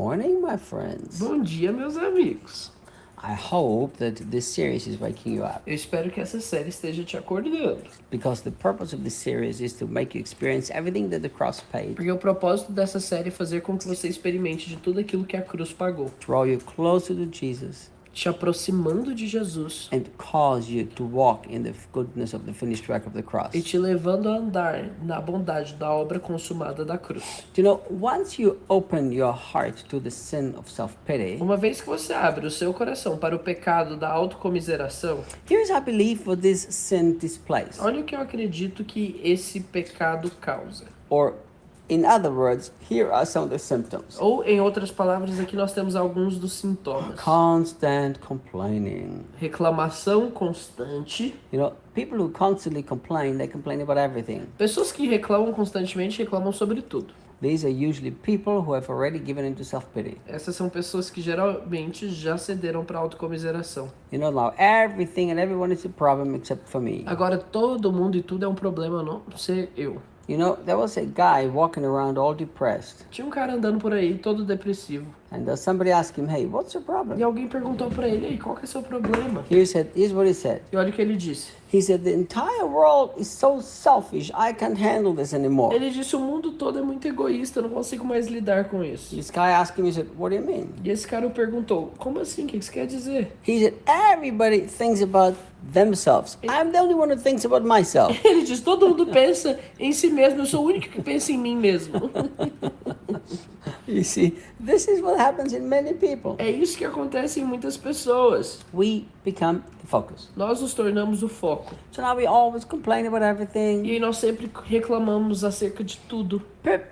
morning, my friends. Bom dia, meus amigos. I hope that this series is waking you up. Eu espero que essa série esteja te acordando. Because the purpose of this series is to make you experience everything that the cross paid. Porque o propósito dessa série é fazer com que você experimente de tudo aquilo que a cruz pagou. Draw you closer to Jesus. Te aproximando de Jesus. And cause you to walk in the goodness of the finished work of the cross. E te levando a andar na bondade da obra consumada da cruz. You know, once you open your heart to the sin of self-pity, Uma vez que você abre o seu coração para o pecado da autocomiseração, here's how I believe what this sin displays. olha o que eu acredito que esse pecado causa. Or, in other words, here are some of the symptoms. Ou, em outras palavras, aqui nós temos alguns dos sintomas. Constant complaining. Reclamação constante. You know, people who constantly complain, they complain about everything. Pessoas que reclamam constantemente reclamam sobre tudo. These are usually people who have already given into self-pity. Essas são pessoas que geralmente já cederam para a autocomiseração. You know, now everything and everyone is a problem except for me. Agora todo mundo e tudo é um problema, a não ser eu. You know, there was a guy walking around all depressed. Tinha um cara andando por aí, todo depressivo. And somebody asked him, hey, what's your E problem? alguém perguntou para ele, ei, qual que é o seu problema? Here's what he said. E olha o que ele disse. He said, the entire world is so selfish, I can't handle this anymore. Ele disse, o mundo todo é muito egoísta, eu não consigo mais lidar com isso. This guy asked him, he said, what do you mean? E esse cara perguntou, como assim, o que você quer dizer? He said, everybody thinks about themselves. I'm the only one who thinks about myself. Ele diz, todo mundo pensa em si mesmo, eu sou o único que pensa em mim mesmo. You see, this is what happens in many people. É isso que acontece em muitas pessoas. We become the focus. Nós nos tornamos o foco. So now we always complain about everything. E aí nós sempre reclamamos acerca de tudo.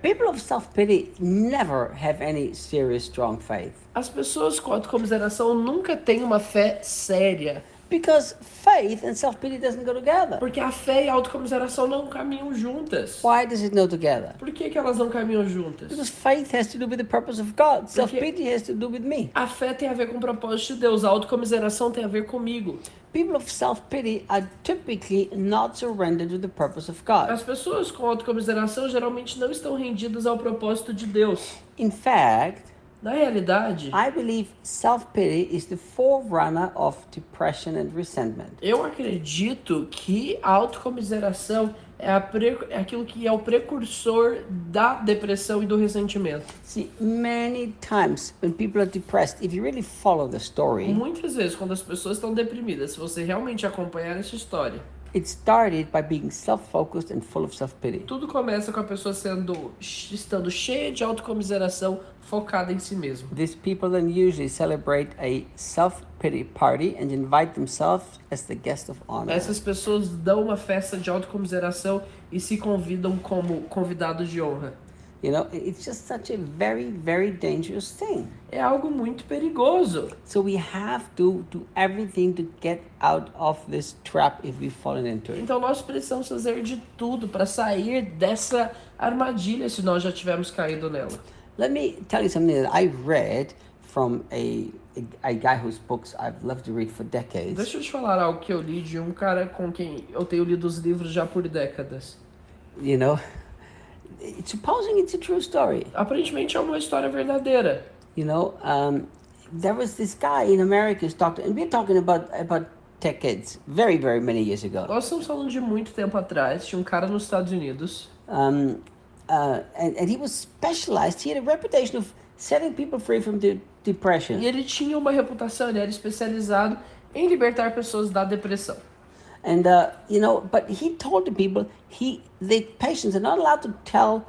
People of self-pity never have any serious, strong faith. As pessoas com autocomiseração nunca têm uma fé séria. Because faith and self-pity doesn't go together. Porque a fé e a autocomiseração não caminham juntas. Why does it go together? Por que elas não caminham juntas? Because faith has to do with the purpose of God. Self-pity has to do with me. A fé tem a ver com o propósito de Deus. A autocomiseração tem a ver comigo. People of self-pity are typically not surrendered to the purpose of God. As pessoas com autocomiseração geralmente não estão rendidas ao propósito de Deus. In fact, Na realidade, I believe self-pity is the forerunner of depression and resentment. eu acredito que a autocomiseração é aquilo que é o precursor da depressão e do ressentimento. See, many times when people are depressed, if you really follow the story, Muitas vezes, quando as pessoas estão deprimidas, se você realmente acompanhar essa história, it started by being self-focused and full of self-pity. tudo começa com a pessoa estando cheia de autocomiseração, focada em si mesma. These people then usually celebrate a self-pity party and invite themselves as the guest of honor. Essas pessoas dão uma festa de autocomiseração e se convidam como convidados de honra. You know, it's just such a very, very dangerous thing. É algo muito perigoso. So we have to do everything to get out of this trap if we've fallen into it. Então nós precisamos fazer de tudo para sair dessa armadilha se nós já tivermos caído nela. Let me tell you something that I read from a guy whose books I've loved to read for decades. Deixa eu te falar algo que eu li de um cara com quem eu tenho lido os livros já por décadas. You know, supposing it's a true story. Aparentemente é uma história verdadeira. You know, there was this guy in America who's talking, and we're talking about decades, very, very many years ago. Nós estamos falando de muito tempo atrás. Tinha um cara nos Estados Unidos. And he was specialized. He had a reputation of setting people free from depression. E ele tinha uma reputação, ele era especializado em libertar pessoas da depressão. And you know, but he told the people, the patients are not allowed to tell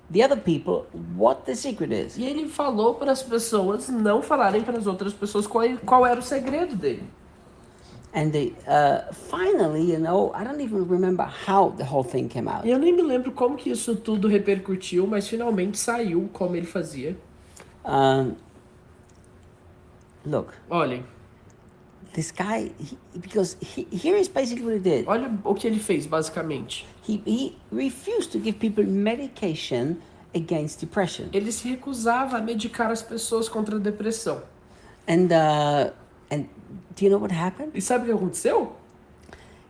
the other people what the secret is. E ele falou para as pessoas não falarem para as outras pessoas qual era o segredo dele. And finally, you know, I don't even remember how the whole thing came out. E eu nem me lembro como que isso tudo repercutiu, mas finalmente saiu como ele fazia. Look, Olhem, this guy, here is basically what he did. olha o que ele fez, basicamente. He refused to give people medication against depression. Ele se recusava a medicar as pessoas contra a depressão. And do you know what happened? E sabe o que aconteceu?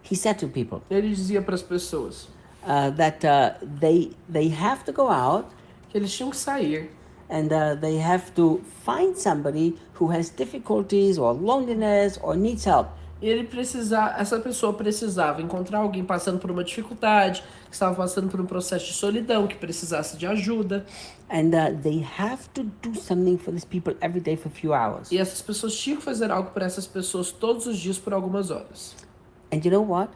He said to people Ele dizia para as pessoas that they have to go out que eles tinham que sair And they have to find somebody who has difficulties or loneliness or needs help. E essa pessoa precisava encontrar alguém passando por uma dificuldade, que estava passando por um processo de solidão, que precisasse de ajuda. And they have to do something for these people every day for a few hours. E essas pessoas tinham que fazer algo para essas pessoas todos os dias por algumas horas. And you know what?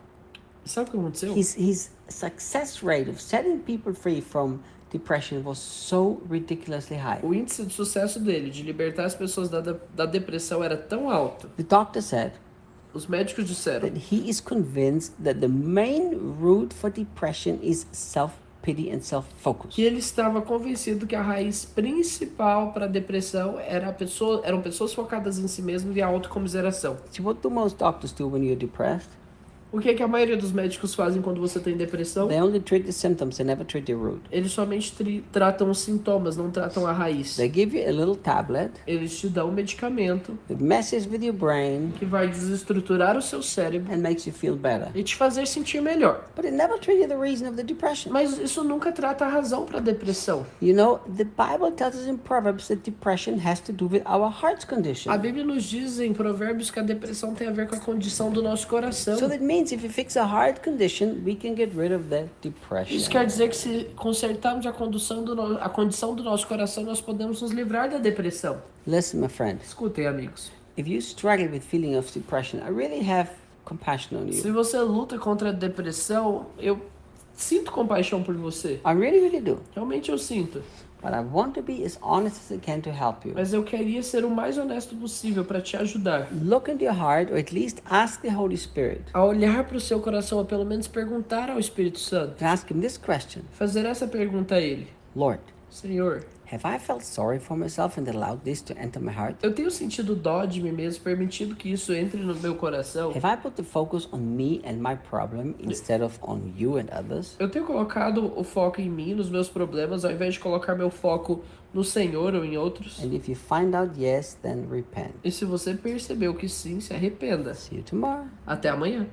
E sabe o que aconteceu? His success rate of setting people free from depression was so ridiculously high. O índice de sucesso dele, de libertar as pessoas da depressão, era tão alto. The doctor said Os médicos disseram that he is convinced that the main root for depression is self-pity and self-focus. que ele estava convencido que a raiz principal para a depressão eram pessoas focadas em si mesmas e a autocomiseração. See, what do most doctors do when you're depressed? O que é que a maioria dos médicos fazem quando você tem depressão? They only treat the symptoms, they never treat the root. Eles somente tratam os sintomas, não tratam a raiz. They give you a little tablet Eles te dão um medicamento that messes with your brain que vai desestruturar o seu cérebro and makes you feel better. e te fazer sentir melhor. But it never treats the reason of the depression. Mas isso nunca trata a razão para a depressão. You know, the Bible tells us in Proverbs that depression has to do with our heart's condition. A Bíblia nos diz em Provérbios que a depressão tem a ver com a condição do nosso coração. So that means if you fix a heart condition, we can get rid of the depression. Isso quer dizer que se consertarmos a condição do nosso coração, nós podemos nos livrar da depressão. Listen, my friend, Escutem, amigos. if you struggle with feeling of depression, I really have compassion on Se you. você luta contra a depressão, eu sinto compaixão por você. I really, really do. Realmente eu sinto. But I want to be as honest as I can to help you. Mas eu queria ser o mais honesto possível para te ajudar. Look into your heart, or at least ask the Holy Spirit. A olhar para o seu coração, ou pelo menos perguntar ao Espírito Santo. And ask him this question. Fazer essa pergunta a ele. Lord, Senhor, have I felt sorry for myself and allowed this to enter my heart? eu tenho sentido dó de mim mesmo, permitido que isso entre no meu coração. Have I put the focus on me and my problem instead of on you and others? Eu tenho colocado o foco em mim, nos meus problemas, ao invés de colocar meu foco no Senhor ou em outros. And if you find out yes, then repent. E se você percebeu que sim, se arrependa. See you tomorrow. Até amanhã.